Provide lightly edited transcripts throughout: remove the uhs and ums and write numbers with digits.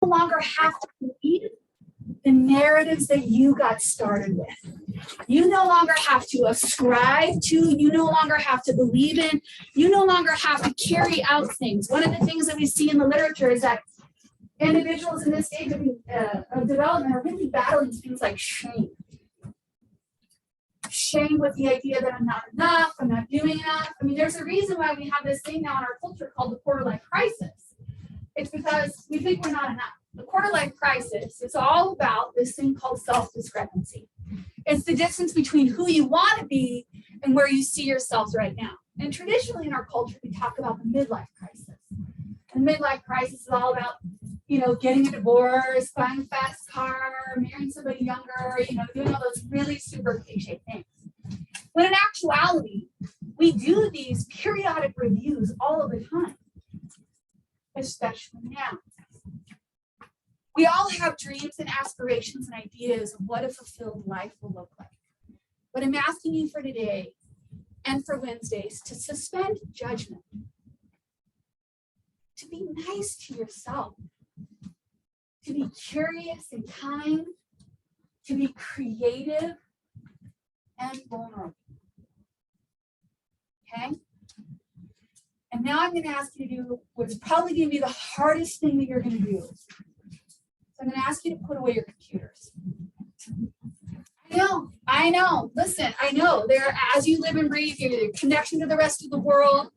no longer have to believe the narratives that you got started with. You no longer have to ascribe to, you no longer have to believe in, you no longer have to carry out things. One of the things that we see in the literature is that individuals in this stage of development are really battling things like shame. Shame with the idea that I'm not enough, I'm not doing enough. I mean, there's a reason why we have this thing now in our culture called the quarter-life crisis. It's because we think we're not enough. The quarter-life crisis is all about this thing called self-discrepancy. It's the distance between who you want to be and where you see yourselves right now. And traditionally in our culture, we talk about the midlife crisis. And the midlife crisis is all about, getting a divorce, buying a fast car, marrying somebody younger, doing all those really super cliche things. When in actuality, we do these periodic reviews all of the time, especially now. We all have dreams and aspirations and ideas of what a fulfilled life will look like. But I'm asking you for today and for Wednesdays to suspend judgment, to be nice to yourself, to be curious and kind, to be creative and vulnerable. Okay? And now I'm going to ask you to do what's probably going to be the hardest thing that you're going to do. So I'm going to ask you to put away your computers. I know. Listen, I know. As you live and breathe, your connection to the rest of the world.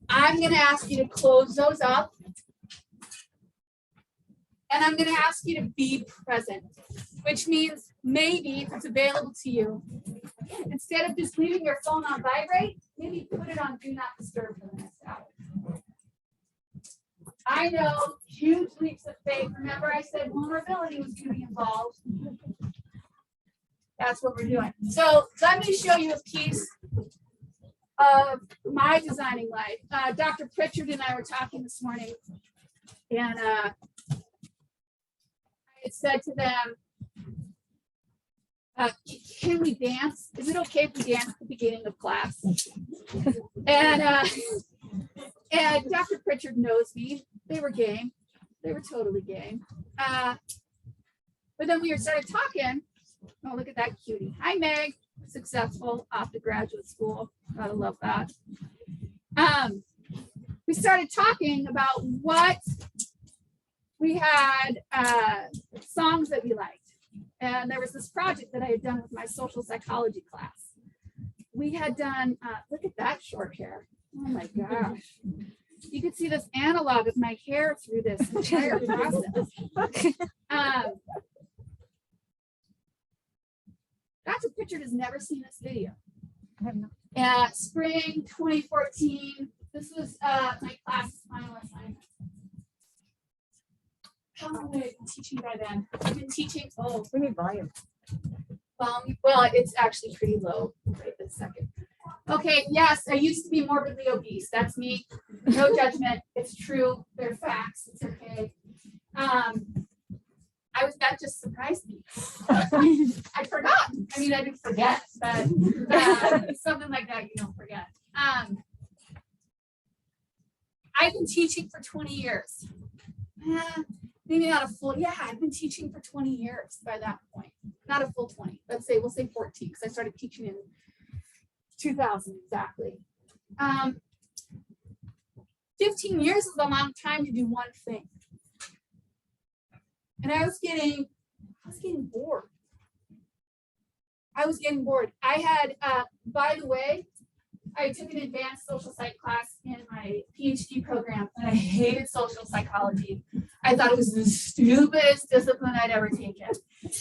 I'm going to ask you to close those up. And I'm going to ask you to be present, which means maybe if it's available to you, instead of just leaving your phone on vibrate, maybe put it on do not disturb for the next hour. I know, huge leaps of faith. Remember I said vulnerability was going to be involved. That's what we're doing. So let me show you a piece of my designing life. Dr. Pritchard and I were talking this morning, and I had said to them, can we dance? Is it okay if we dance at the beginning of class? And Dr. Pritchard knows me. They were game. They were totally game. But then we started talking. Oh, look at that cutie. Hi, Meg. Successful, off to graduate school. Gotta love that. We started talking about what we had, songs that we liked. And there was this project that I had done with my social psychology class. We had done, look at that short hair. Oh my gosh. You could see this analog of my hair through this entire process. Dr. Pritchard has never seen this video. Spring 2014, this was my class's final assignment. How long have I been teaching by then? I've been teaching, We need volume. Well, it's actually pretty low right this second. Okay, yes, I used to be morbidly obese. That's me. No judgment. It's true. They're facts. It's okay. That just surprised me. I forgot. I mean, I didn't forget, but something like that you don't forget. I've been teaching for 20 years. Maybe not a full, I've been teaching for 20 years by that point. Not a full 20. We'll say 14, because I started teaching in 2000 exactly. 15 years is a long time to do one thing. And I was getting bored. I had, by the way, I took an advanced social psych class in my PhD program, and I hated social psychology. I thought it was the stupidest discipline I'd ever taken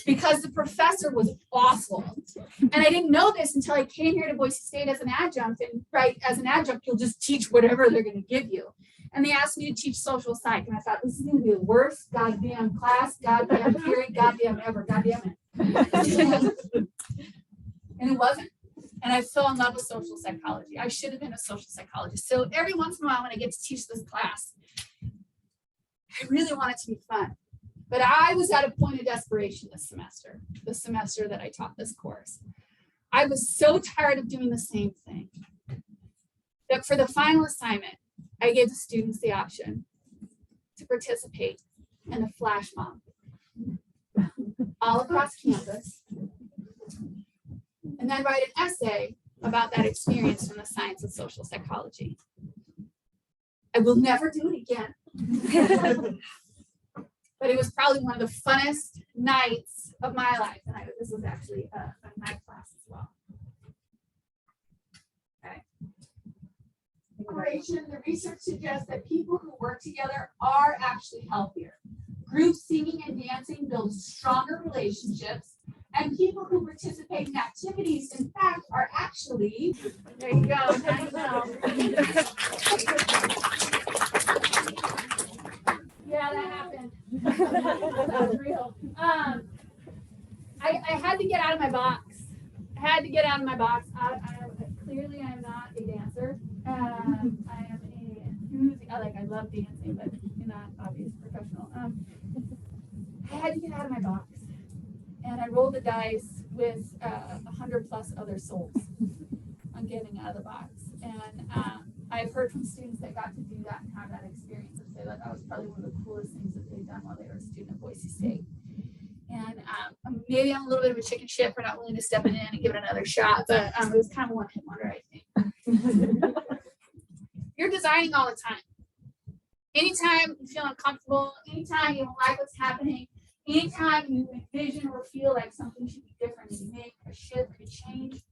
because the professor was awful. And I didn't know this until I came here to Boise State as an adjunct. And as an adjunct, you'll just teach whatever they're going to give you. And they asked me to teach social psych. And I thought, this is going to be the worst goddamn class, goddamn period, goddamn ever, goddamn it. And it wasn't. And I fell in love with social psychology. I should have been a social psychologist. So every once in a while when I get to teach this class, I really want it to be fun. But I was at a point of desperation this semester that I taught this course. I was so tired of doing the same thing that for the final assignment, I gave the students the option to participate and a flash mob all across campus, and then write an essay about that experience from the science of social psychology. I will never do it again. But it was probably one of the funnest nights of my life. And this was actually a night class as well. Okay. The research suggests that people who work together are actually healthier. Group singing and dancing builds stronger relationships, and people who participate in activities, in fact, are actually, there you go, now you know. Yeah, that happened. That was real. I had to get out of my box. Clearly, I'm not a dancer. I am I love dancing, but not obvious professional. I had to get out of my box, and I rolled the dice with 100+ other souls on getting out of the box. And I've heard from students that got to do that and have that experience and say that was probably one of the coolest things that they've done while they were a student at Boise State. And maybe I'm a little bit of a chicken shit for not willing to step in and give it another shot, but it was kind of one hit wonder, I think. You're designing all the time. Anytime you feel uncomfortable, anytime you don't like what's happening, anytime you envision or feel like something should be different, and you make a shift, a change,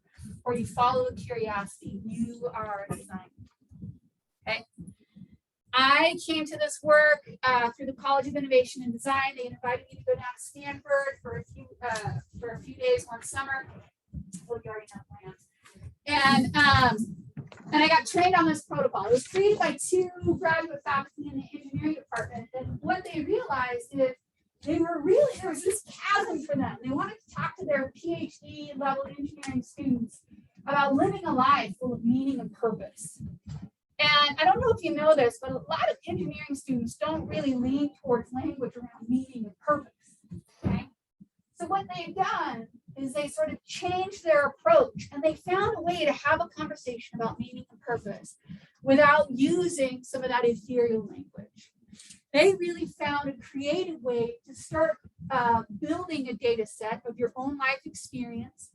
or you follow a curiosity, you are designing. Okay. I came to this work through the College of Innovation and Design. They invited me to go down to Stanford for a few days one summer. Well, you already have plans. And I got trained on this protocol. It was created by 2 graduate faculty in the engineering department. And what they realized is there was this chasm for them. They wanted to talk to their PhD level engineering students about living a life full of meaning and purpose. And I don't know if you know this, but a lot of engineering students don't really lean towards language around meaning and purpose. Okay? So what they've done is they sort of changed their approach, and they found a way to have a conversation about meaning and purpose without using some of that ethereal language. They really found a creative way to start building a data set of your own life experience,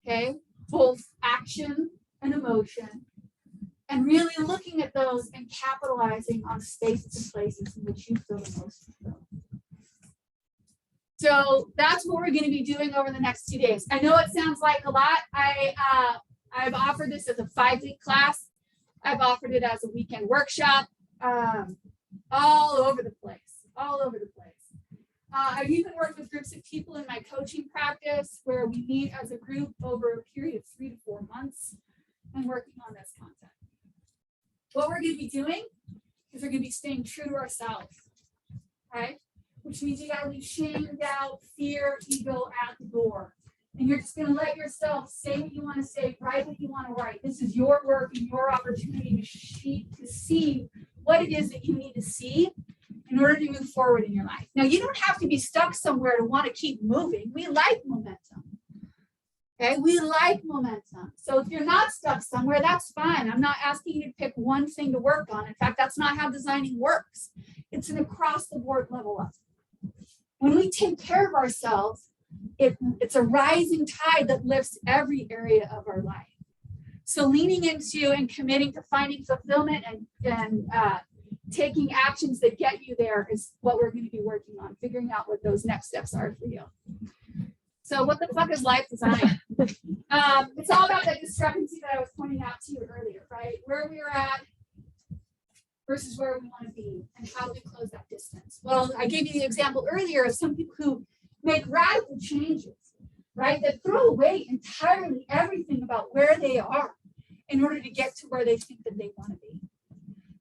okay, both action and emotion, and really looking at those and capitalizing on spaces and places in which you feel the most fulfilled. So that's what we're going to be doing over the next 2 days. I know it sounds like a lot. I've offered this as a 5-week class. I've offered it as a weekend workshop, all over the place. I've even worked with groups of people in my coaching practice where we meet as a group over a period of 3 to 4 months and working on this content. What we're going to be doing is we're going to be staying true to ourselves, okay? Which means you got to leave shame, doubt, fear, ego at the door. And you're just going to let yourself say what you want to say, write what you want to write. This is your work and your opportunity to see what it is that you need to see in order to move forward in your life. Now, you don't have to be stuck somewhere to want to keep moving. We like momentum. Okay, we like momentum. So if you're not stuck somewhere, that's fine. I'm not asking you to pick one thing to work on. In fact, that's not how designing works. It's an across-the-board level up. When we take care of ourselves, it's a rising tide that lifts every area of our life. So leaning into and committing to finding fulfillment and taking actions that get you there is what we're going to be working on, figuring out what those next steps are for you. So what the fuck is life design? It's all about that discrepancy that I was pointing out to you earlier, right? Where we are at versus where we want to be, and how do we close that distance? Well, I gave you the example earlier of some people who make radical changes, right? That throw away entirely everything about where they are in order to get to where they think that they want to be.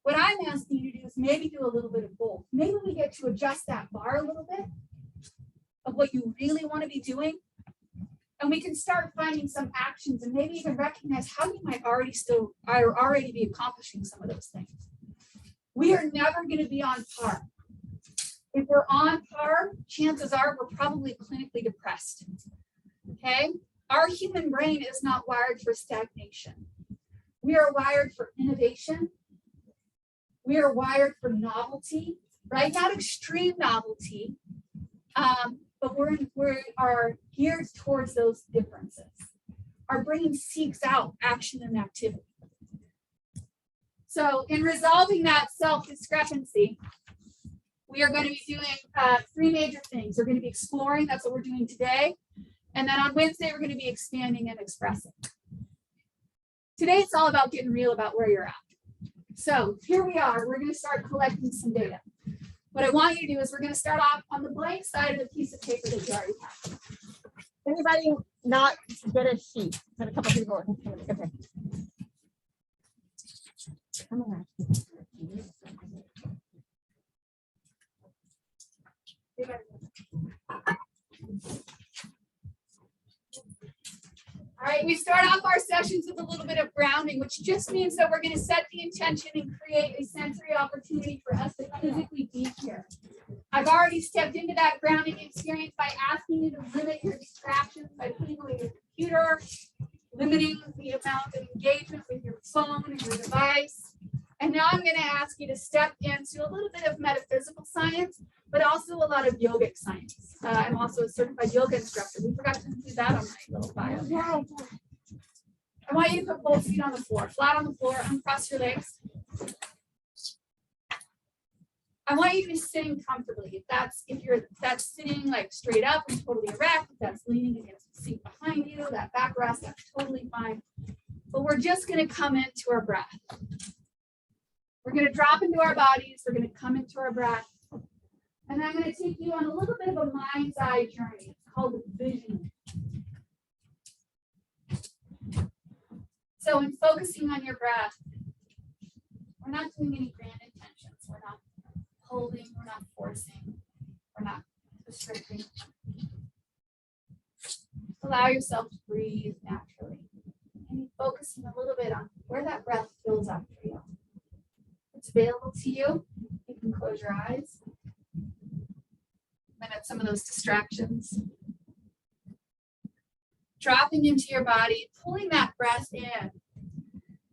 What I'm asking you to do is maybe do a little bit of both. Maybe we get to adjust that bar a little bit of what you really want to be doing. And we can start finding some actions and maybe even recognize how you might already be accomplishing some of those things. We are never going to be on par. If we're on par, chances are we're probably clinically depressed. Okay? Our human brain is not wired for stagnation. We are wired for innovation. We are wired for novelty. right? Not extreme novelty, but we are geared towards those differences. Our brain seeks out action and activity. So in resolving that self-discrepancy, we are going to be doing 3 major things. We're going to be exploring, that's what we're doing today. And then on Wednesday, we're going to be expanding and expressing. Today, it's all about getting real about where you're at. So here we are, we're going to start collecting some data. What I want you to do is we're going to start off on the blank side of the piece of paper that you already have. Anybody not get a sheet? Got a couple people. Okay. Come on. All right, we start off our sessions with a little bit of grounding, which just means that we're going to set the intention and create a sensory opportunity for us to physically be here. I've already stepped into that grounding experience by asking you to limit your distractions by putting away your computer, limiting the amount of engagement with your phone and your device. And now I'm going to ask you to step into a little bit of metaphysical science, but also a lot of yogic science. I'm also a certified yoga instructor. We forgot to include that on my little bio. I want you to put both feet on the floor, flat on the floor, uncross your legs. I want you to be sitting comfortably. If that's sitting like straight up and totally erect, if that's leaning against the seat behind you, that back rest, that's totally fine. But we're just going to come into our breath. We're going to drop into our bodies. We're going to come into our breath. And I'm going to take you on a little bit of a mind's eye journey. It's called vision. So in focusing on your breath, we're not doing any grand intentions. We're not holding, we're not forcing, we're not restricting. Allow yourself to breathe naturally. And focusing a little bit on where that breath fills up for you. It's available to you. You can close your eyes. Limit some of those distractions. Dropping into your body, pulling that breath in,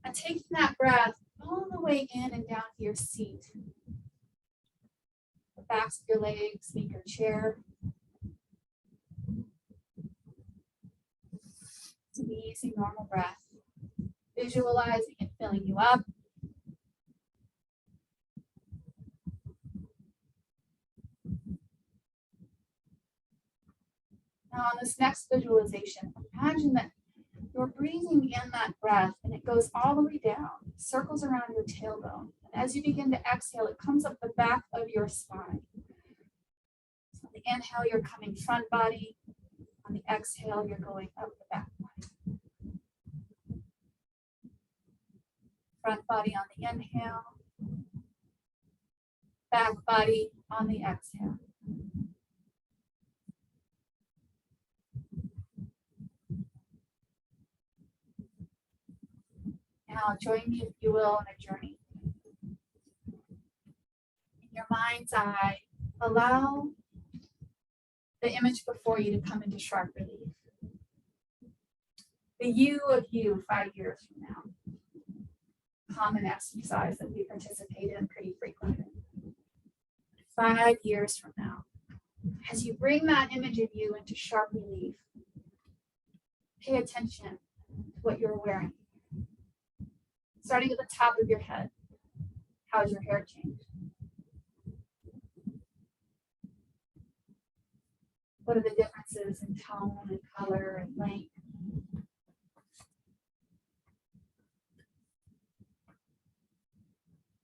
and taking that breath all the way in and down to your seat. The backs of your legs, make your chair. It's an easy, normal breath. Visualizing it filling you up. Now on this next visualization, imagine that you're breathing in that breath and it goes all the way down, circles around your tailbone. And as you begin to exhale, it comes up the back of your spine. So on the inhale, you're coming front body. On the exhale, you're going up the back body. Front body on the inhale. Back body on the exhale. Now join me, if you will, on a journey. In your mind's eye, allow the image before you to come into sharp relief. The you of you 5 years from now. Common exercise that we participate in pretty frequently. 5 years from now. As you bring that image of you into sharp relief, pay attention to what you're wearing. Starting at the top of your head, how has your hair changed? What are the differences in tone and color and length?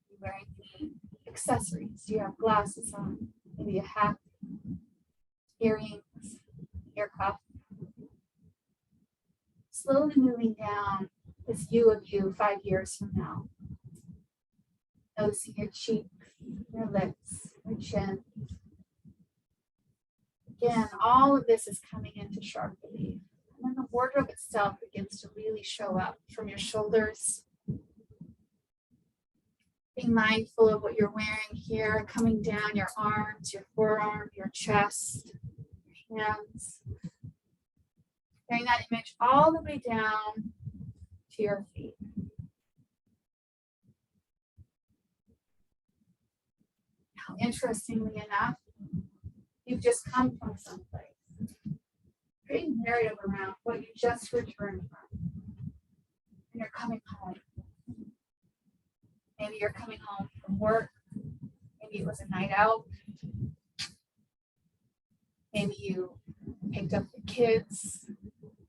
You're wearing any accessories? Do you have glasses on? Maybe a hat, earrings, ear cuff? Slowly moving down this view of you 5 years from now. Noticing your cheeks, your lips, your chin. Again, all of this is coming into sharp relief. And then the wardrobe itself begins to really show up from your shoulders. Being mindful of what you're wearing here, coming down your arms, your forearm, your chest, your hands. Carrying that image all the way down to your feet. Now, interestingly enough, you've just come from someplace. Create a narrative around what you just returned from. And you're coming home. Maybe you're coming home from work. Maybe it was a night out. Maybe you picked up the kids.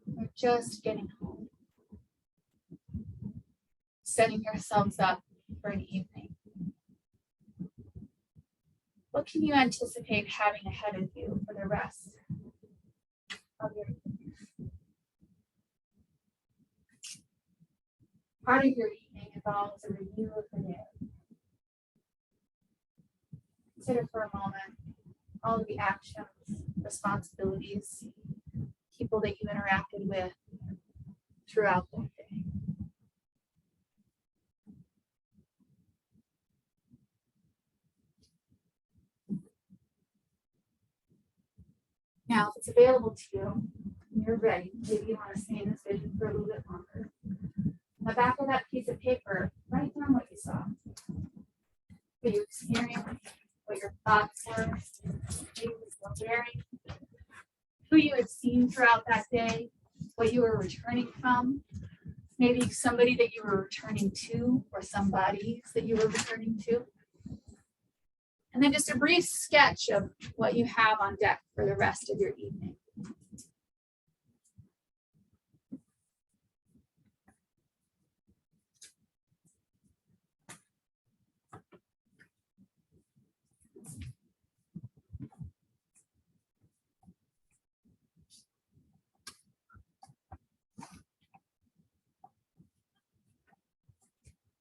You're just getting home. Setting yourselves up for an evening. What can you anticipate having ahead of you for the rest of your evening? Part of your evening involves a review of the day. Consider for a moment all of the actions, responsibilities, people that you interacted with throughout the day. Now, if it's available to you and you're ready, maybe you want to stay in this vision for a little bit longer. On the back of that piece of paper, write down what you saw, what you experienced, what your thoughts were, what you were wearing, who you had seen throughout that day, what you were returning from, maybe somebody that you were returning to or somebodies that you were returning to. And then just a brief sketch of what you have on deck for the rest of your evening.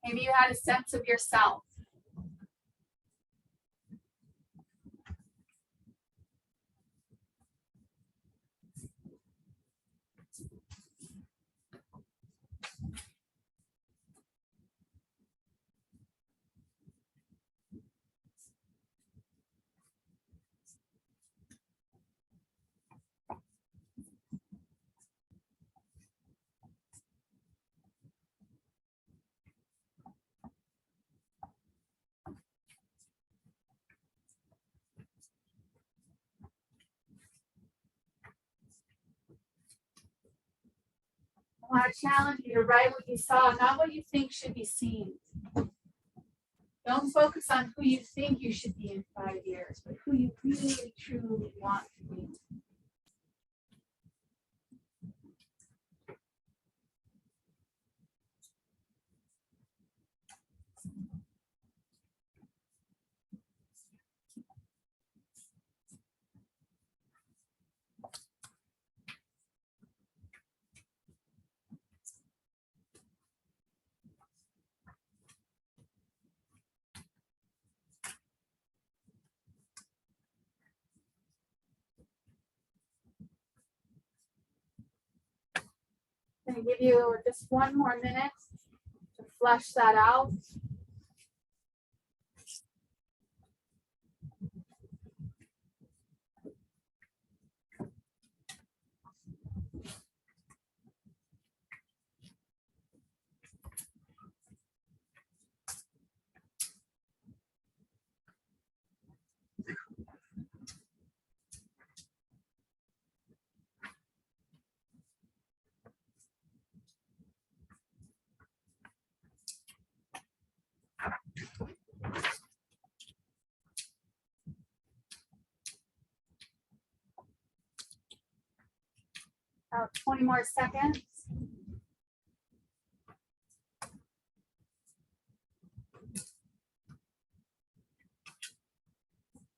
Maybe you had a sense of yourself. I want to challenge you to write what you saw, not what you think should be seen. Don't focus on who you think you should be in 5 years, but who you really, truly want to be. I'm going to give you just 1 more minute to flesh that out. About 20 more seconds.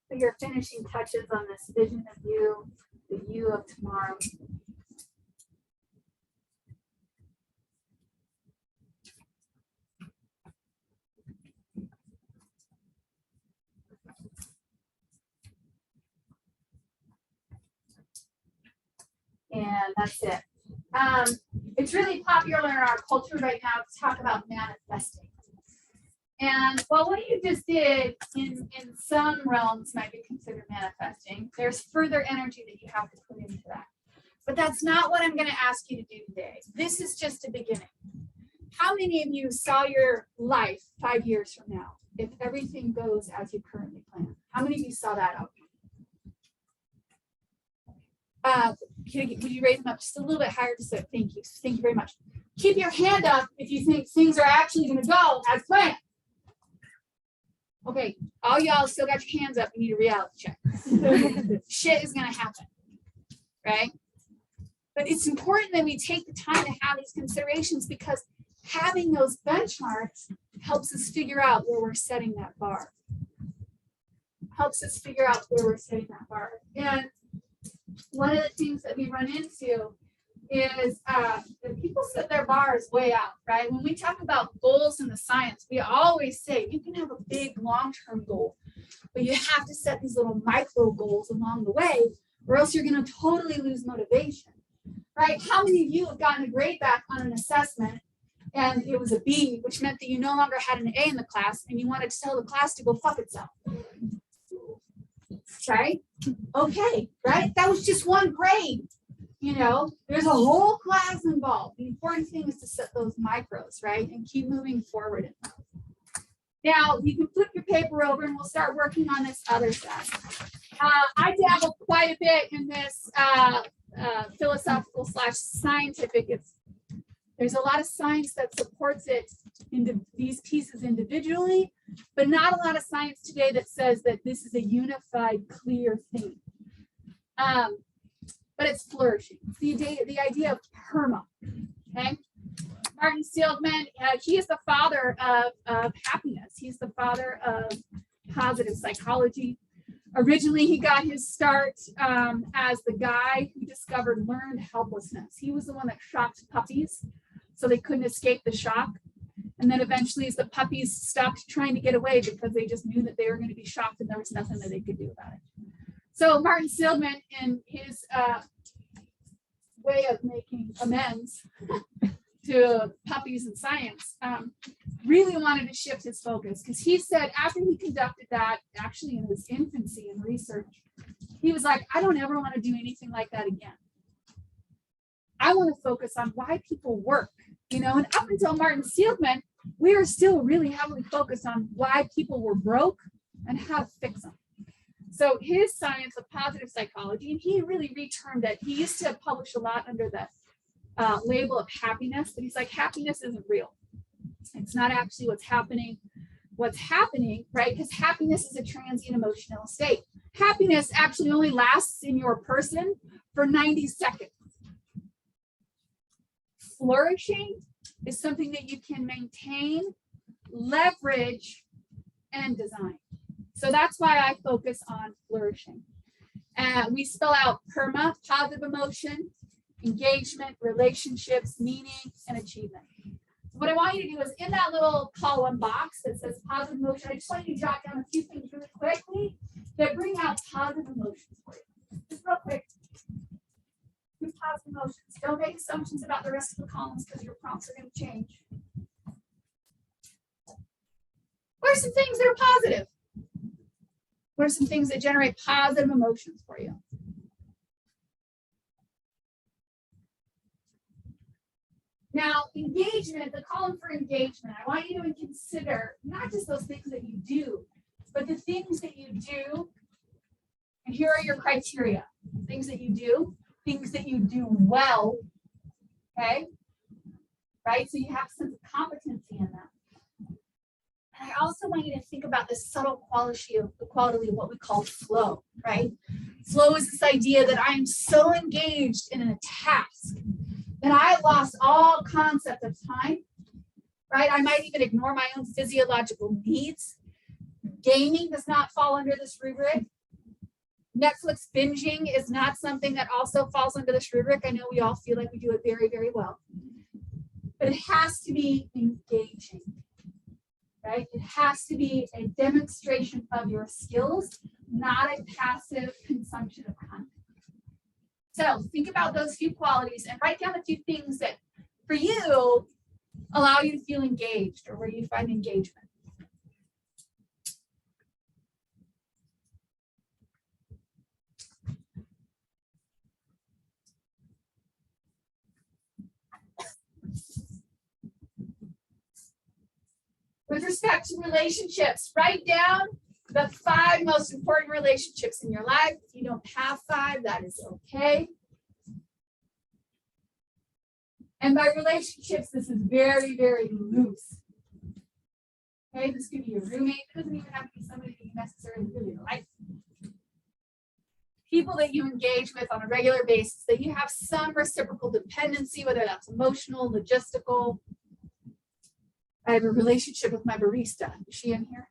So your finishing touches on this vision of you, the you of tomorrow. And that's it. It's really popular in our culture right now to talk about manifesting. And while what you just did in some realms might be considered manifesting, there's further energy that you have to put into that. But that's not what I'm going to ask you to do today. This is just a beginning. How many of you saw your life 5 years from now if everything goes as you currently plan? How many of you saw that out? Would you raise them up just a little bit higher? Just so, thank you. Thank you very much. Keep your hand up if you think things are actually going to go as planned. Okay, all y'all still got your hands up. We need a reality check. Shit is going to happen, right? But it's important that we take the time to have these considerations, because having those benchmarks helps us figure out where we're setting that bar. And one of the things that we run into is that people set their bars way out, right? When we talk about goals in the science, we always say you can have a big long-term goal, but you have to set these little micro goals along the way, or else you're going to totally lose motivation, right? How many of you have gotten a grade back on an assessment and it was a B, which meant that you no longer had an A in the class and you wanted to tell the class to go fuck itself? Right? Okay, right? That was just one grade. You know, there's a whole class involved. The important thing is to set those micros, right? And keep moving forward in those. Now, you can flip your paper over and we'll start working on this other side. I dabble quite a bit in this philosophical / scientific. There's a lot of science that supports it in these pieces individually, but not a lot of science today that says that this is a unified, clear thing. But it's flourishing. The idea of PERMA. Okay, Martin Seligman, he is the father of happiness. He's the father of positive psychology. Originally, he got his start as the guy who discovered learned helplessness. He was the one that shocked puppies so they couldn't escape the shock. And then eventually, as the puppies stopped trying to get away because they just knew that they were going to be shocked and there was nothing that they could do about it. So Martin Seligman, in his way of making amends to puppies and science, really wanted to shift his focus, because he said after he conducted that, actually in his infancy in research, he was like, I don't ever want to do anything like that again. I want to focus on why people work, you know, and up until Martin Seligman, we are still really heavily focused on why people were broke and how to fix them. So his science of positive psychology, and he really retermed it. He used to publish a lot under the label of happiness, but he's like, happiness isn't real. It's not actually what's happening. What's happening, right? Because happiness is a transient emotional state. Happiness actually only lasts in your person for 90 seconds. Flourishing is something that you can maintain, leverage, and design. So that's why I focus on flourishing. We spell out PERMA, positive emotion, engagement, relationships, meaning, and achievement. So what I want you to do is in that little column box that says positive emotion, I just want you to jot down a few things really quickly that bring out positive emotions for you. Just real quick. Positive emotions. Don't make assumptions about the rest of the columns because your prompts are going to change. What are some things that are positive? What are some things that generate positive emotions for you? Now, engagement, the column for engagement, I want you to consider not just those things that you do, but the things that you do. And here are your criteria. Things that you do, things that you do well, okay? Right? So you have some competency in that. And I also want you to think about the subtle quality of what we call flow, right? Flow is this idea that I am so engaged in a task that I lost all concept of time, right? I might even ignore my own physiological needs. Gaming does not fall under this rubric. Netflix binging is not something that also falls under this rubric. I know we all feel like we do it very, very well. But it has to be engaging, right? It has to be a demonstration of your skills, not a passive consumption of content. So think about those few qualities and write down a few things that for you allow you to feel engaged or where you find engagement. With respect to relationships, write down the 5 most important relationships in your life. If you don't have 5, that is okay. And by relationships, this is very, very loose. Okay, this could be a roommate. It doesn't even have to be somebody that you necessarily really like. People that you engage with on a regular basis, that you have some reciprocal dependency, whether that's emotional, logistical. I have a relationship with my barista. Is she in here?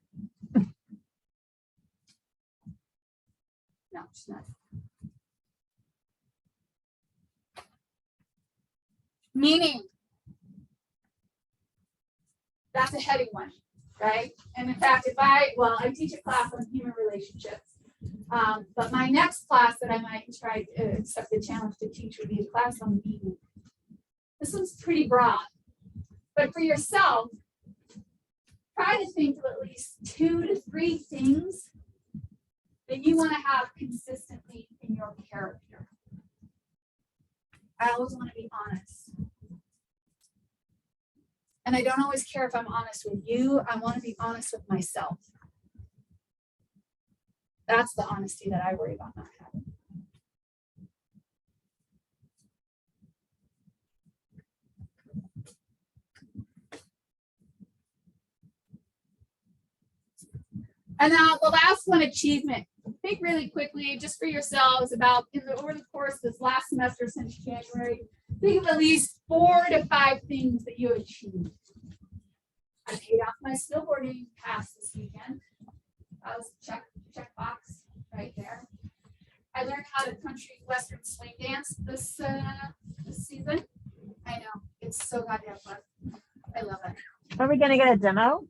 No, she's not. Meaning, that's a heady one, right? And in fact, I teach a class on human relationships. But my next class that I might try to accept the challenge to teach would be a class on meaning. This one's pretty broad. But for yourself, try to think of at least 2 to 3 things that you want to have consistently in your character. I always want to be honest. And I don't always care if I'm honest with you. I want to be honest with myself. That's the honesty that I worry about not having. And now the last one, achievement. Think really quickly, just for yourselves, about over the course of this last semester since January, think of at least 4 to 5 things that you achieved. I paid off my snowboarding pass this weekend. That was a check box right there. I learned how to country western swing dance this season. I know, it's so goddamn fun. I love it. Are we gonna get a demo?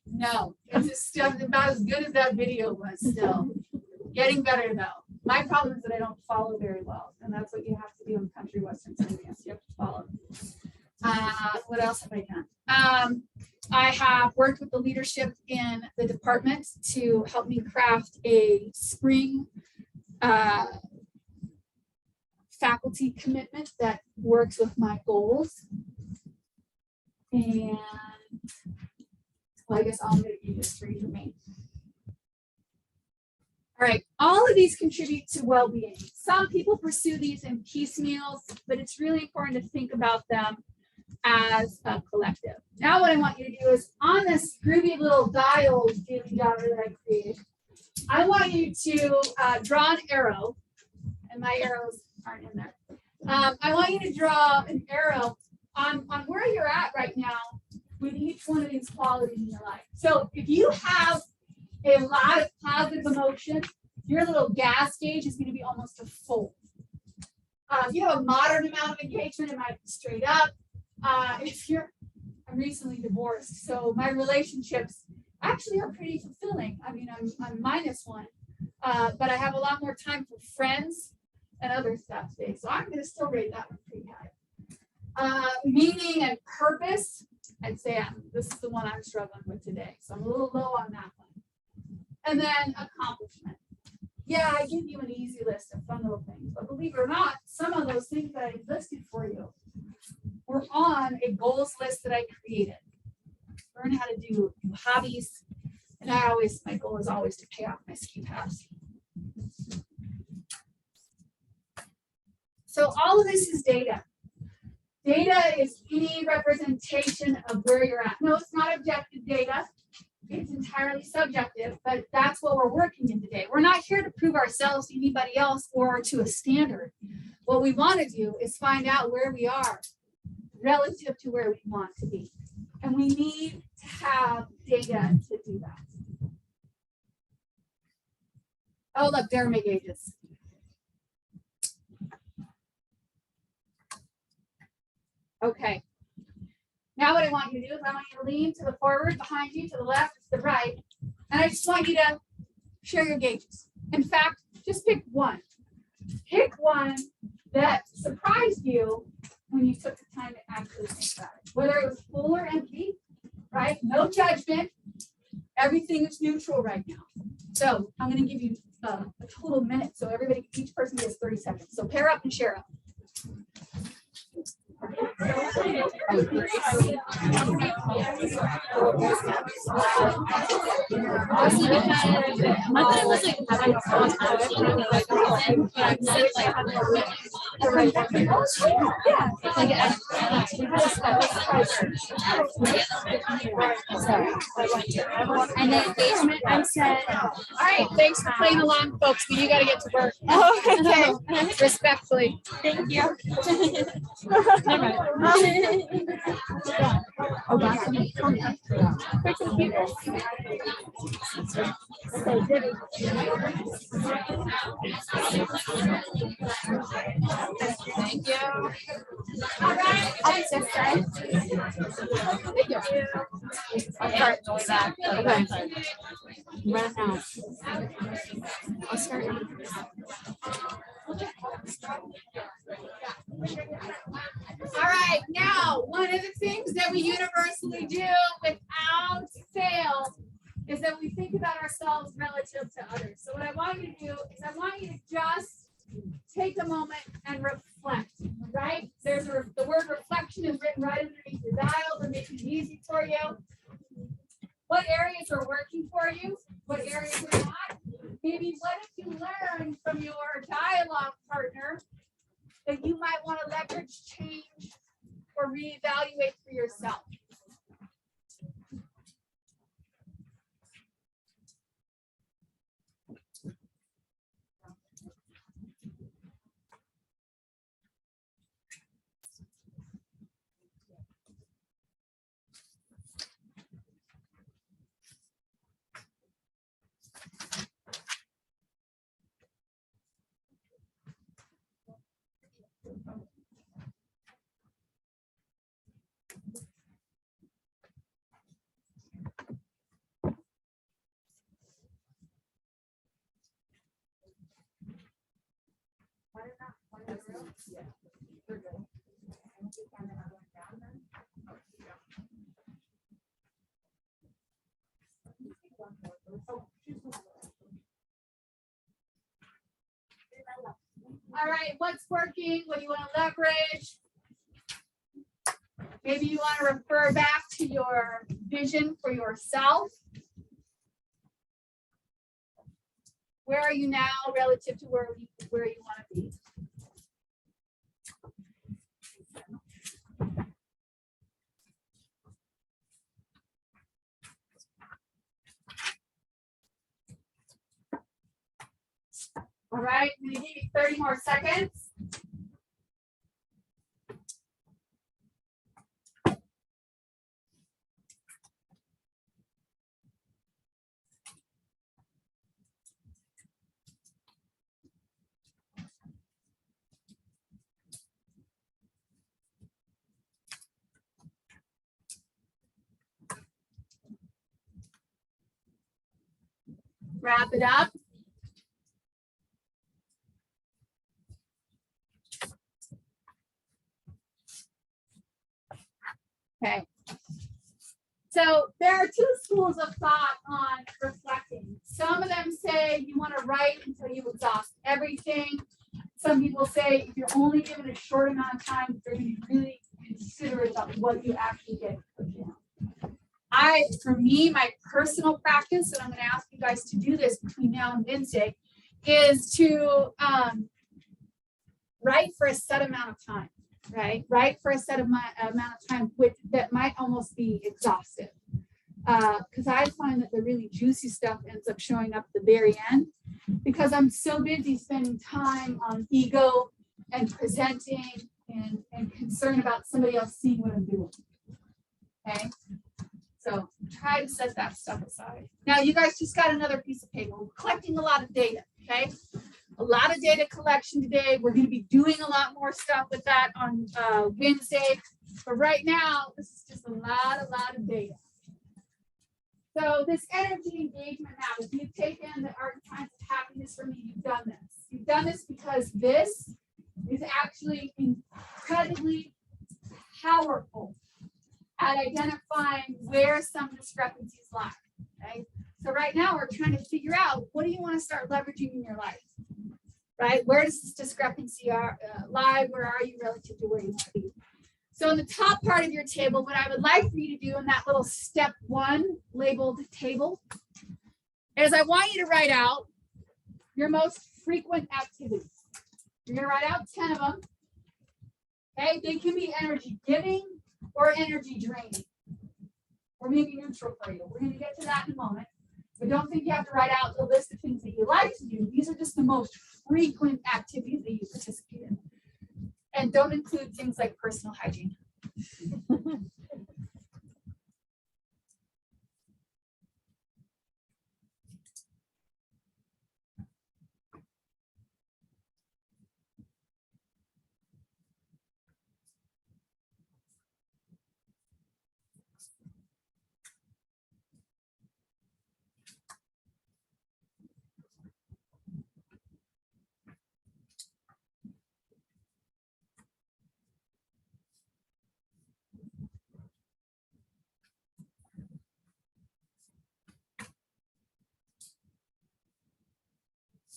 No, it's still about as good as that video was still. Getting better though. My problem is that I don't follow very well. And that's what you have to do in country western swing dance. You have to follow. What else have I done? I have worked with the leadership in the department to help me craft a spring faculty commitment that works with my goals. And well, I guess I'm going to give this 3 for me. All right, all of these contribute to well-being. Some people pursue these in piecemeals, but it's really important to think about them as a collective. Now what I want you to do is, on this groovy little dial daily jogger that I created, I want you to draw an arrow, and my arrows aren't in there. I want you to draw an arrow on where you're at right now with each one of these qualities in your life. So if you have a lot of positive emotion, your little gas gauge is going to be almost a full. If you have a moderate amount of engagement, it might be straight up. I'm recently divorced, so my relationships actually are pretty fulfilling. I mean, I'm -1, but I have a lot more time for friends and other stuff today. So I'm going to still rate that one pretty high. Meaning and purpose, I'd say this is the one I'm struggling with today. So I'm a little low on that one. And then accomplishment. Yeah, I give you an easy list of fun little things, but believe it or not, some of those things that I listed for you were on a goals list that I created. Learn how to do new hobbies. And my goal is always to pay off my ski pass. So all of this is data. Data is any representation of where you're at. No, it's not objective data. It's entirely subjective, but that's what we're working in today. We're not here to prove ourselves to anybody else or to a standard. What we want to do is find out where we are relative to where we want to be. And we need to have data to do that. Oh, look, there are my gauges. Okay. Now what I want you to do is I want you to lean to the forward, behind you, to the left, to the right. And I just want you to share your gauges. In fact, just pick one. Pick one that surprised you when you took the time to actually think about it. Whether it was full or empty, right? No judgment. Everything is neutral right now. So I'm going to give you a total minute. So each person gets 30 seconds. So pair up and share up. Mine was like having fun. And the engagement, I said, all right, thanks for playing along, folks, but you got to get to work. Okay. Respectfully. Thank you. Thank you. All right. I'll be so sorry. I'll start going back. Okay. Right now. I'll start. All right, now, one of the things that we universally do without fail is that we think about ourselves relative to others. So what I want you to do is I want you to just take a moment and reflect, right? The word reflection is written right underneath your dial to make it easy for you. What areas are working for you? What areas are not? Maybe what have you learned from your dialogue partner that you might want to leverage, change, or reevaluate for yourself? All right, what's working? What do you want to leverage? Maybe you want to refer back to your vision for yourself. Where are you now relative to where you want to be? All right, I'm going to give you 30 more seconds. Wrap it up. Okay. So there are two schools of thought on reflecting. Some of them say you want to write until you exhaust everything. Some people say if you're only given a short amount of time, you're going to be really considerate about what you actually get put down. For me, my personal practice, and I'm going to ask you guys to do this between now and Wednesday, is to write for a set amount of time. Right? Write for a set of amount of time that might almost be exhaustive. Because I find that the really juicy stuff ends up showing up at the very end because I'm so busy spending time on ego and presenting and concern about somebody else seeing what I'm doing. Okay? So try to set that stuff aside. Now you guys just got another piece of paper. We're collecting a lot of data, okay? A lot of data collection today. We're going to be doing a lot more stuff with that on Wednesday. But right now, this is just a lot of data. So this energy engagement map, if you've taken the archetypes of happiness from me, you've done this. You've done this because this is actually incredibly powerful at identifying where some discrepancies lie. Okay? So right now we're trying to figure out what do you want to start leveraging in your life, right? Where does this discrepancy lie? Where are you relative to where you want to be? So in the top part of your table, what I would like for you to do in that little step 1 labeled table is I want you to write out your most frequent activities. You're going to write out 10 of them. Okay, they can be energy giving or energy draining, or maybe neutral for you. We're going to get to that in a moment. But don't think you have to write out the list of things that you like to do. These are just the most frequent activities that you participate in. And don't include things like personal hygiene.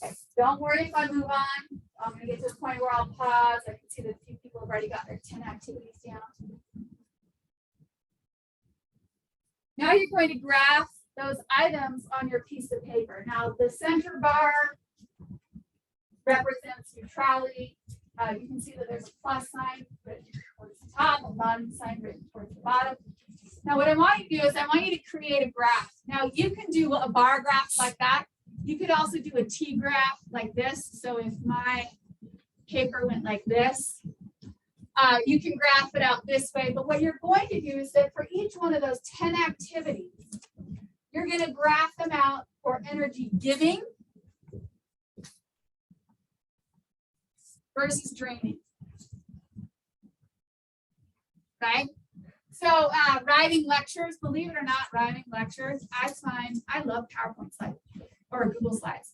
Okay, don't worry if I move on. I'm going to get to the point where I'll pause. I can see that a few people have already got their 10 activities down. Now you're going to graph those items on your piece of paper. Now the center bar represents neutrality. You can see that there's a plus sign written towards the top, a bottom sign written towards the bottom. Now what I want you to do is I want you to create a graph. Now you can do a bar graph like that. You could also do a T graph like this. So if my paper went like this, you can graph it out this way. But what you're going to do is that for each one of those 10 activities, you're going to graph them out for energy giving versus draining. Okay? So writing lectures, believe it or not, writing lectures, I love PowerPoint slides or Google Slides.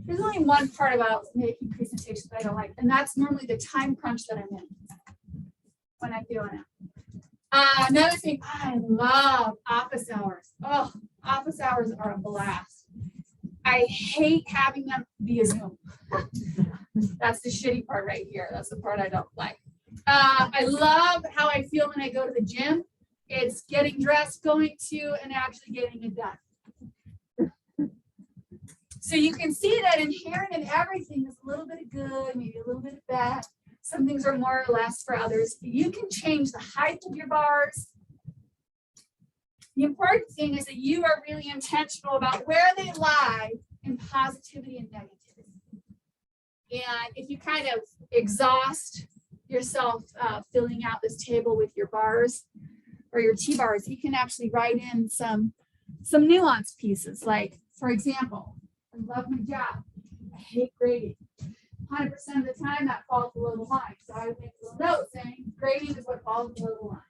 There's only one part about making presentations that I don't like, and that's normally the time crunch that I'm in when I'm doing it. Another thing, I love office hours. Oh, office hours are a blast. I hate having them via Zoom. That's the shitty part right here. That's the part I don't like. I love how I feel when I go to the gym. It's getting dressed, going to, and actually getting it done. So you can see that inherent in everything is a little bit of good, maybe a little bit of bad. Some things are more or less for others. You can change the height of your bars. The important thing is that you are really intentional about where they lie in positivity and negativity. And if you kind of exhaust yourself filling out this table with your bars or your T-bars, you can actually write in some nuanced pieces. Like, for example, I love my job. I hate grading. 100% of the time that falls below the line. So I would make a little note saying grading is what falls below the line.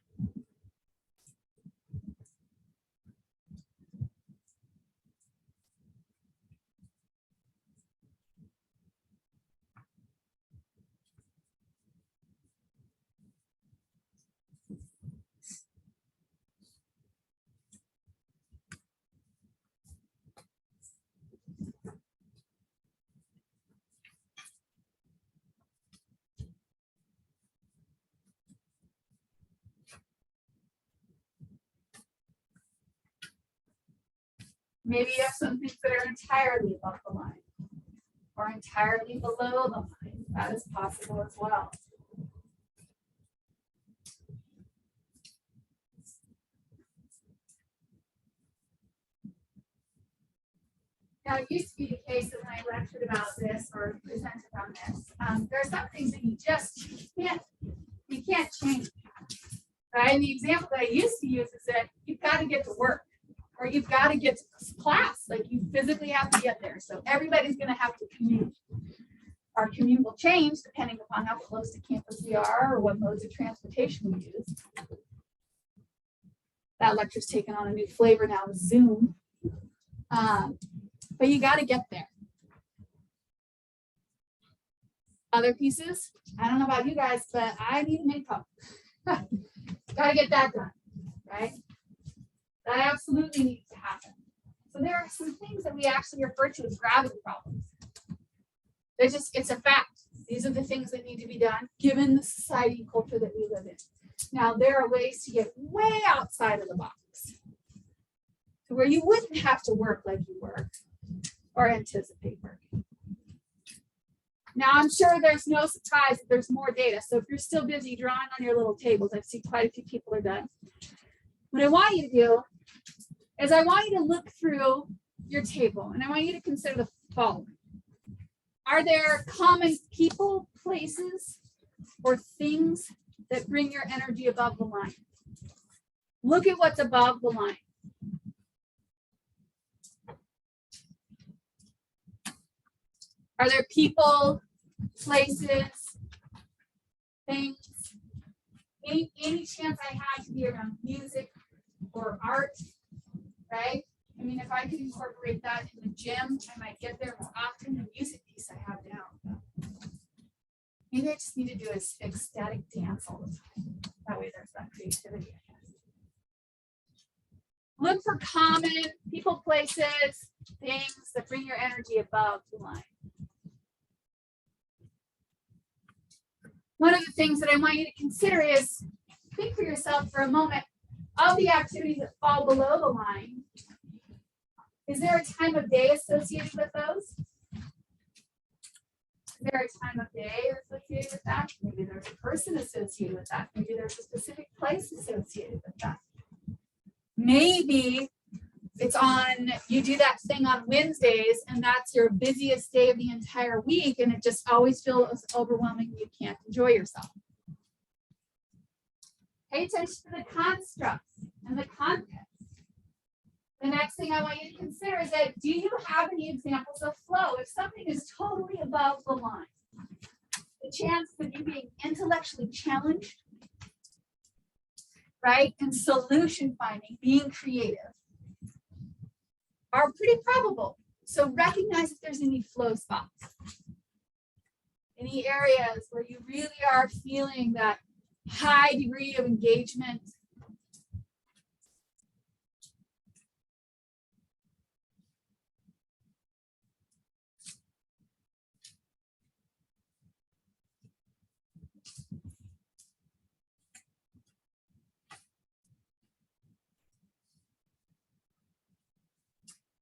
Maybe you have some things that are entirely above the line or entirely below the line. That is possible as well. Now, it used to be the case that when I lectured about this or presented on this, there are some things that you can't change. Right? And the example that I used to use is that you've got to get to work. Or you've got to get to class, like you physically have to get there. So everybody's going to have to commute. Our commute will change depending upon how close to campus we are or what modes of transportation we use. That lecture's taken on a new flavor now with Zoom. But you got to get there. Other pieces, I don't know about you guys, but I need makeup. Got to get that done, right? That absolutely needs to happen. So there are some things that we actually refer to as gravity problems. It's a fact. These are the things that need to be done given the society and culture that we live in. Now, there are ways to get way outside of the box to where you wouldn't have to work like you work or anticipate working. Now, I'm sure there's no surprise that there's more data. So if you're still busy drawing on your little tables, I've seen quite a few people are done. What I want you to do is I want you to look through your table and I want you to consider the following. Are there common people, places, or things that bring your energy above the line? Look at what's above the line. Are there people, places, things? Any chance I had to be around music or art, right? I mean, if I could incorporate that in the gym, I might get there more often. The music piece I have down. Maybe I just need to do an ecstatic dance all the time. That way there's that creativity, I guess. Look for common people, places, things that bring your energy above the line. One of the things that I want you to consider is think for yourself for a moment of the activities that fall below the line. Is there a time of day associated with those? Is there a time of day associated with that? Maybe there's a person associated with that. Maybe there's a specific place associated with that. Maybe it's on, you do that thing on Wednesdays and that's your busiest day of the entire week and it just always feels overwhelming. You can't enjoy yourself. Pay attention to the constructs and the context. The next thing I want you to consider is that do you have any examples of flow? If something is totally above the line, the chance of you being intellectually challenged, right, and solution finding, being creative, are pretty probable. So recognize if there's any flow spots. Any areas where you really are feeling that high degree of engagement.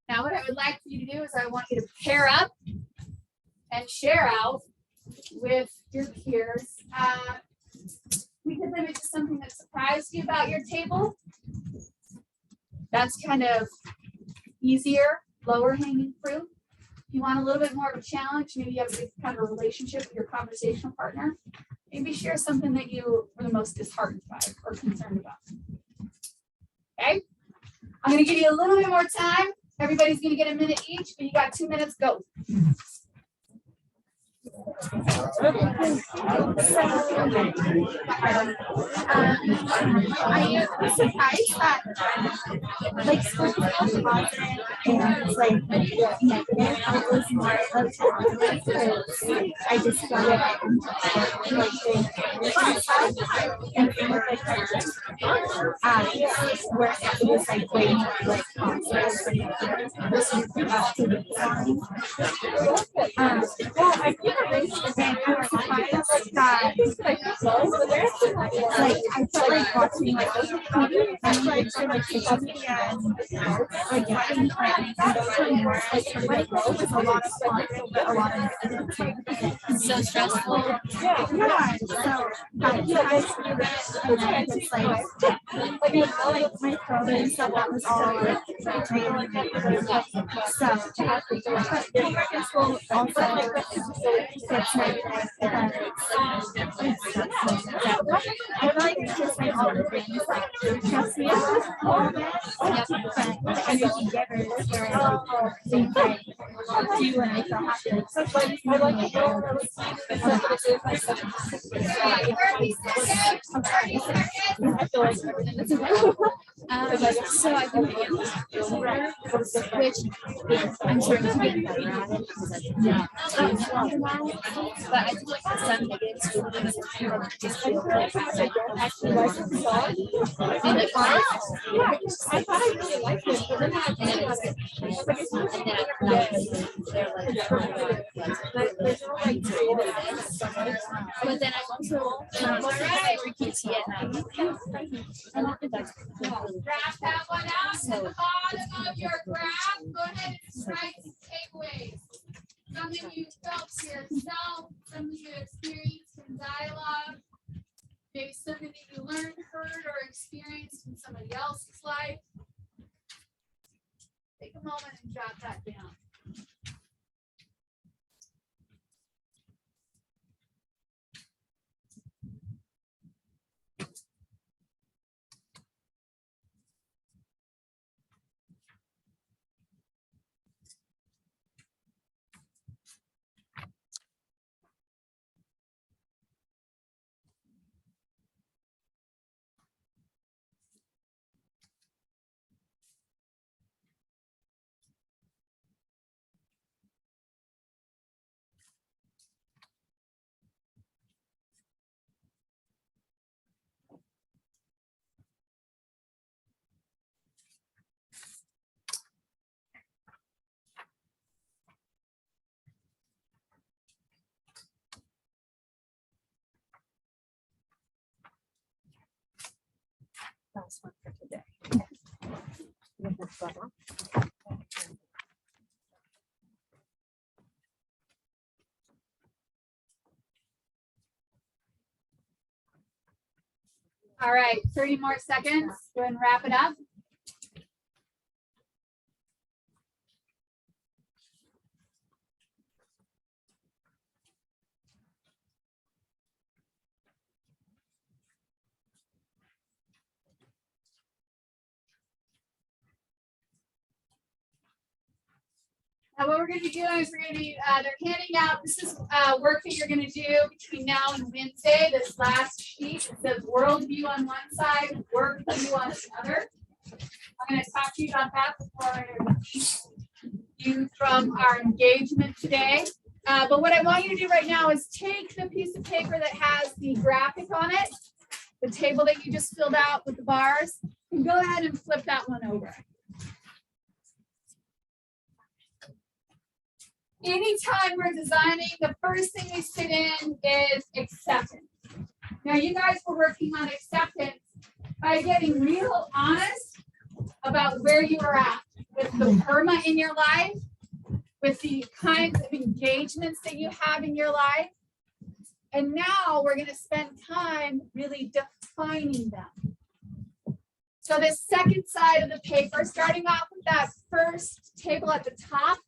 Now, what I would like for you to do is I want you to pair up and share out with your peers. We could limit to something that surprised you about your table. That's kind of easier, lower hanging fruit. If you want a little bit more of a challenge, maybe you have a kind of a relationship with your conversational partner, maybe share something that you were the most disheartened by or concerned about. Okay, I'm going to give you a little bit more time. Everybody's going to get a minute each, but you got 2 minutes, go. I am surprised that like school is all positive and like negative. I was more of a challenge because I just feel like I'm like doing and where it was like way more like positive well, I think I was surprised that like I felt like watching like TV and like social media and like watching more like it was a lot of fun but a lot of negativity. So stressful. Yeah. So that and then it's like my throat and stuff that was all like draining. So in school also gets negative I like it's just like all the things like stress me out a little bit, but energy givers where things like do when I feel happy. So I like I feel like So I've been reading which I'm starting to get better at it because I've been doing it for a while. But I think like some negatives too, because I just feel like I don't actually like the song. And like I thought I really liked it, but then I and then they're like, there's no like creative. but then I'm also for PT at night. I don't think that's Graph that one out to the bottom of your graph. Go ahead and write some takeaways. Something you felt for yourself, something you experienced in dialogue, maybe something that you learned, heard, or experienced in somebody else's life. Take a moment and jot that down. That's one for today. All right, 30 more seconds. Go ahead and wrap it up. Now what we're going to be doing is we're going to be, they're handing out, this is work that you're going to do between now and Wednesday. This last sheet, it says worldview on one side, work view on the other. I'm going to talk to you about that before I release you from our engagement today. But what I want you to do right now is take the piece of paper that has the graphic on it, the table that you just filled out with the bars, and go ahead and flip that one over. Anytime we're designing, the first thing we sit in is acceptance. Now, you guys were working on acceptance by getting real honest about where you are at with the PERMA in your life, with the kinds of engagements that you have in your life. And now we're going to spend time really defining them. So the second side of the paper, starting off with that first table at the top,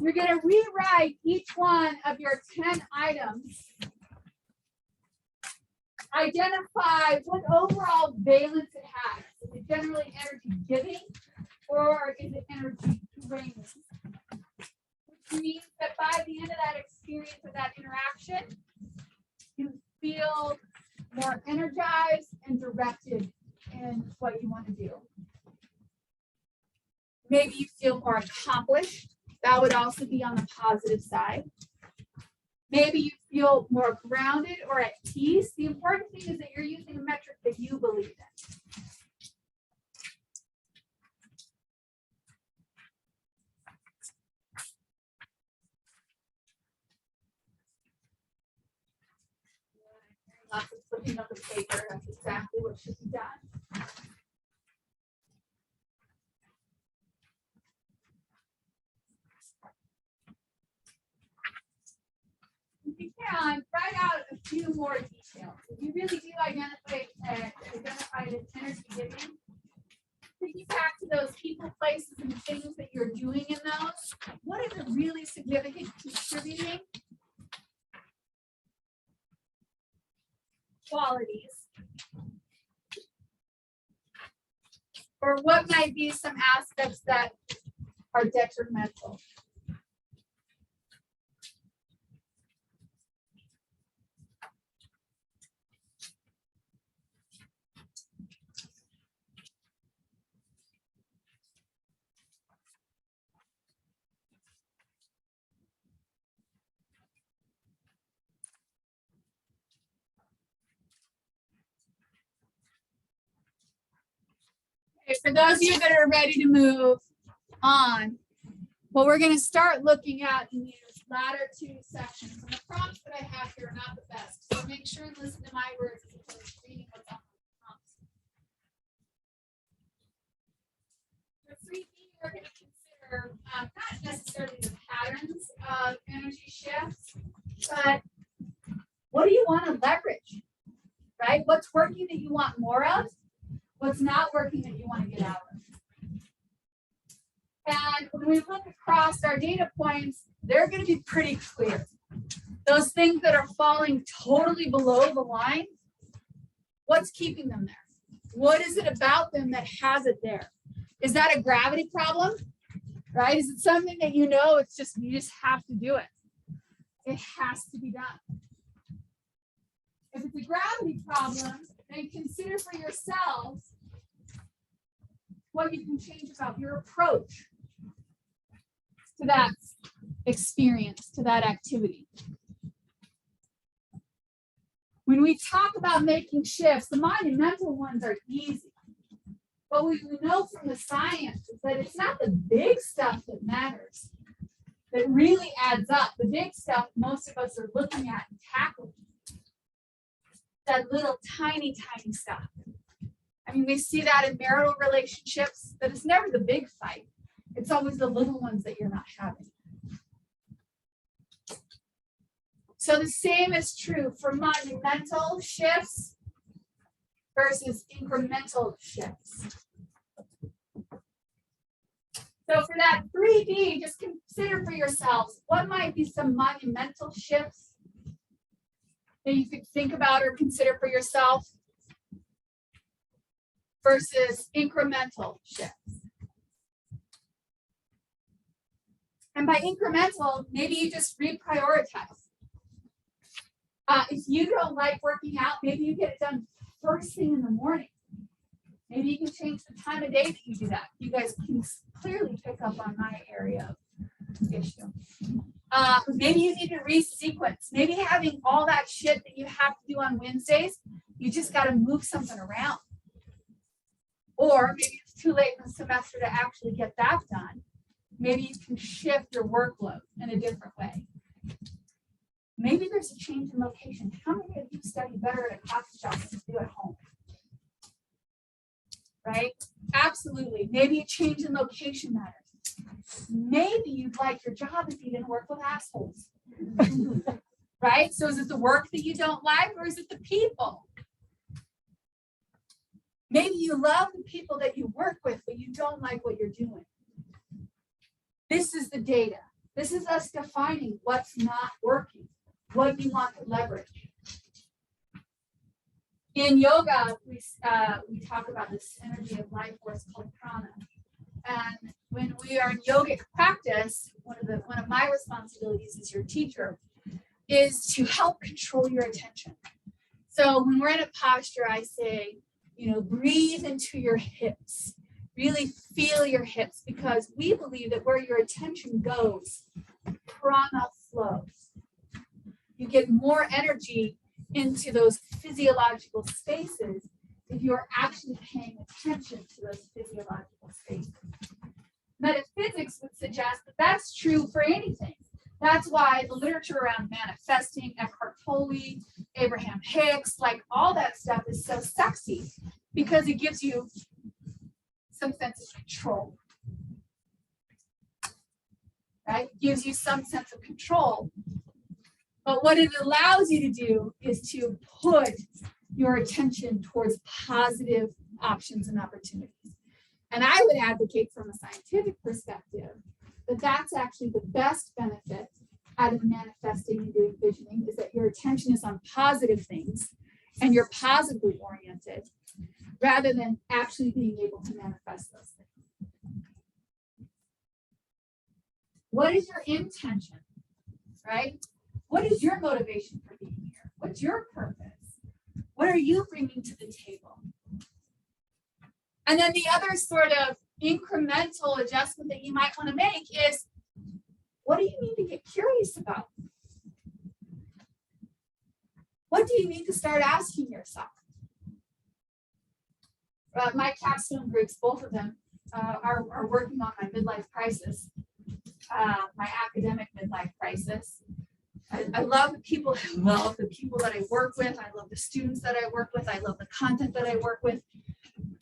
you're going to rewrite each one of your 10 items. Identify what overall valence it has. Is it generally energy giving or is it energy draining? Which means that by the end of that experience or that interaction, you feel more energized and directed in what you want to do. Maybe you feel more accomplished. That would also be on the positive side. Maybe you feel more grounded or at peace. The important thing is that you're using a metric that you believe in. Lots of flipping up the paper. That's exactly what should be done. If you can, write out a few more details. If you really do identify the energy giving, take you back to those people, places, and things that you're doing in those. What is a really significant contributing qualities? Or what might be some aspects that are detrimental? Okay, for those of you that are ready to move on, what we're going to start looking at in these latter two sections. And the prompts that I have here are not the best, so make sure and listen to my words as opposed to reading what's on the prompts. For 3B, we're going to consider not necessarily the patterns of energy shifts, but what do you want to leverage, right? What's working that you want more of? What's not working that you want to get out of? And when we look across our data points, they're going to be pretty clear. Those things that are falling totally below the line, what's keeping them there? What is it about them that has it there? Is that a gravity problem? Right? Is it something that you know, it's just, you just have to do it? It has to be done. If it's a gravity problem, then consider for yourselves what you can change about your approach to that experience, to that activity. When we talk about making shifts, the monumental ones are easy. But what we know from the science is that it's not the big stuff that matters, that really adds up. The big stuff most of us are looking at and tackling. That little tiny stuff. I mean, we see that in marital relationships, that it's never the big fight. It's always the little ones that you're not having. So the same is true for monumental shifts versus incremental shifts. So for that 3D, just consider for yourselves, what might be some monumental shifts that you could think about or consider for yourself versus incremental shifts. And by incremental, maybe you just reprioritize. If you don't like working out, maybe you get it done first thing in the morning. Maybe you can change the time of day that you do that. You guys can clearly pick up on my area of issue. Maybe you need to resequence. Maybe having all that shit that you have to do on Wednesdays, you just got to move something around. Or maybe it's too late in the semester to actually get that done. Maybe you can shift your workload in a different way. Maybe there's a change in location. How many of you study better at a coffee shop than you do at home? Right? Absolutely. Maybe a change in location matters. Maybe you'd like your job if you didn't work with assholes. Right? So is it the work that you don't like, or is it the people? Maybe you love the people that you work with, but you don't like what you're doing. This is the data. This is us defining what's not working, what you want to leverage. In yoga, we talk about this energy of life force called prana. And when we are in yogic practice, one of my responsibilities as your teacher is to help control your attention. So when we're in a posture, I say, breathe into your hips. Really feel your hips, because we believe that where your attention goes, prana flows. You get more energy into those physiological spaces if you're actually paying attention to those physiological spaces. Metaphysics would suggest that that's true for anything. That's why the literature around manifesting, Eckhart Tolle, Abraham Hicks, like all that stuff is so sexy, because it gives you some sense of control. Right? It gives you some sense of control. But what it allows you to do is to put your attention towards positive options and opportunities. And I would advocate from a scientific perspective that that's actually the best benefit out of manifesting and doing visioning, is that your attention is on positive things and you're positively oriented, rather than actually being able to manifest those things. What is your intention, right? What is your motivation for being here? What's your purpose? What are you bringing to the table? And then the other sort of incremental adjustment that you might want to make is, what do you need to get curious about? What do you need to start asking yourself? my capstone groups, both of them, are working on my midlife crisis, my academic midlife crisis. I love the people. I love the people that I work with. I love the students that I work with. I love the content that I work with.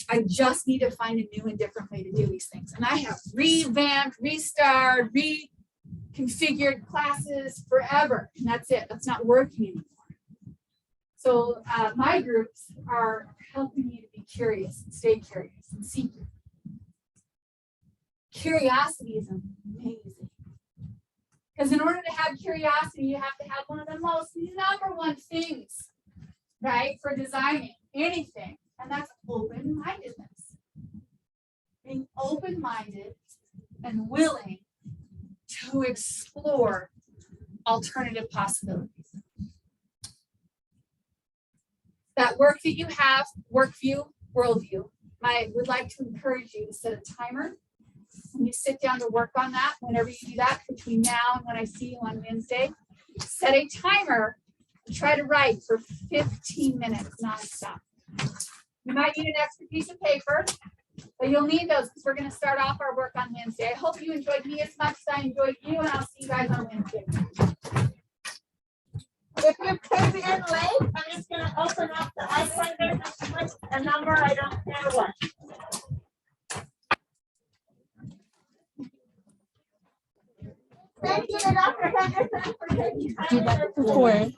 I just need to find a new and different way to do these things. And I have revamped, restarted, reconfigured classes forever. And that's it. That's not working anymore. So my groups are helping you to be curious and stay curious and seek. Curiosity is amazing. Because in order to have curiosity, you have to have one of the most number one things, right, for designing anything. And that's open-mindedness. Being open-minded and willing to explore alternative possibilities. That work that you have, workview, worldview, I would like to encourage you to set a timer. When you sit down to work on that, whenever you do that, between now and when I see you on Wednesday, set a timer and try to write for 15 minutes nonstop. You might need an extra piece of paper, but you'll need those because we're going to start off our work on Wednesday. I hope you enjoyed me as much as I enjoyed you, and I'll see you guys on Wednesday. If you came in late, I'm just gonna open up the iPhone and put a number, I don't care what. Thank you, Dr. Henderson, for taking time. Do that before.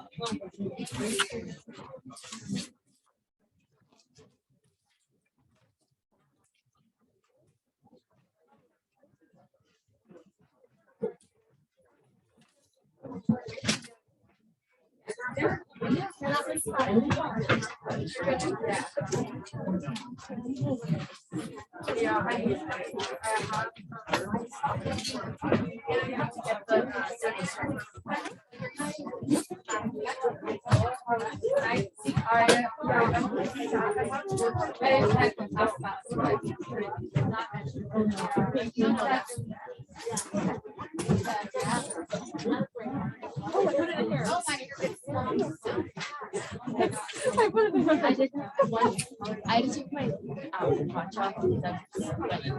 I just took my watch off because I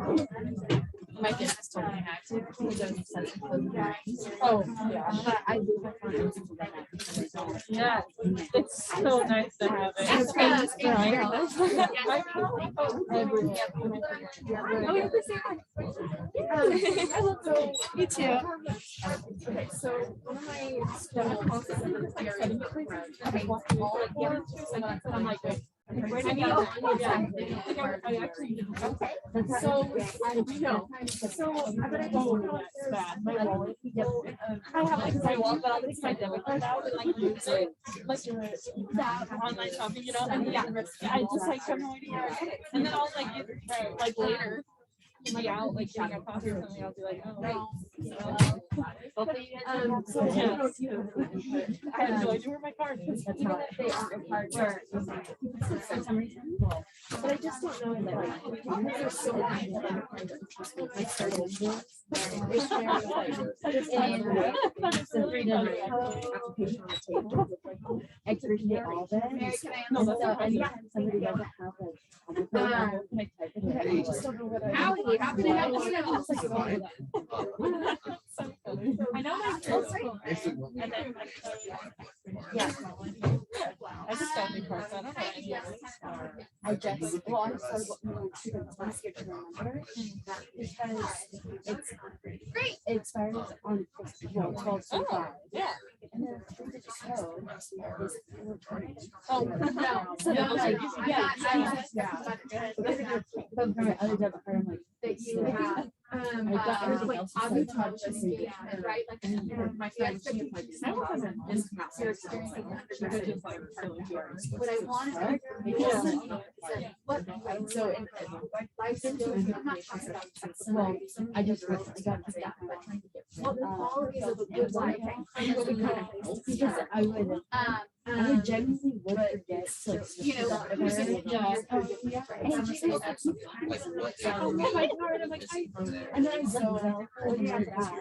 was my business told me not to because I was obsessed with closing my eyes. Oh, yeah. But I do my phone. Yeah, it's so nice to have it. It's me too. Okay, so one of my I'm like, I actually didn't. Okay. So, I'm gonna go bad. My wallet. I have like my wallet, but I'll take my debit card out and like use it like that online shopping, you know. And yeah, I just like have no idea. And then I'll like later. Like out, like getting a coffee or something, I'll be like, oh, no. So yeah, I have no idea where my card is. Even if they aren't required for some reason, but I just don't know. Like, there's so many I started extricate all of it. No, so anytime somebody doesn't have like I just don't know what I how can I help you? I know my first and then yeah. I just got new cards. I don't know any of this. I just I started I'm scared to remember because it's great. It expires on 12/25. Yeah. And then 3 digit code is oh no. So like but for my other debit card, I'm like that you have. I got everything else. Right? Like my friend, she was like, I wasn't discount. You're experiencing what I wanted to what so in life situation, I'm not talking about well, I just got to that, but trying to get what the qualities of a good life because I would genuinely you know, cruising, yeah. And she was like, oh my God, I'm like, and then I was so,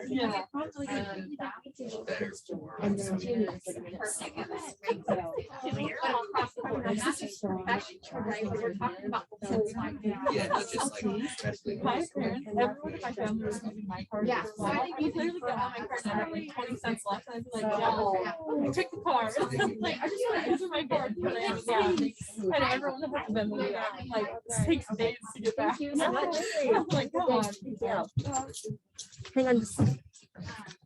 yeah. And then Julie was like, Across the board. That's right, but we're talking about the whole time. Yeah, not just like especially. my parents, everyone in my family was using my card. Yeah, So I think you clearly got on my card and I had like 20 cents left. And I'd be like, no, take the card. Like, I just want to enter my card because I was laughing. And everyone had them like 6 days to get back. I'm like, come on. Hang on just a second.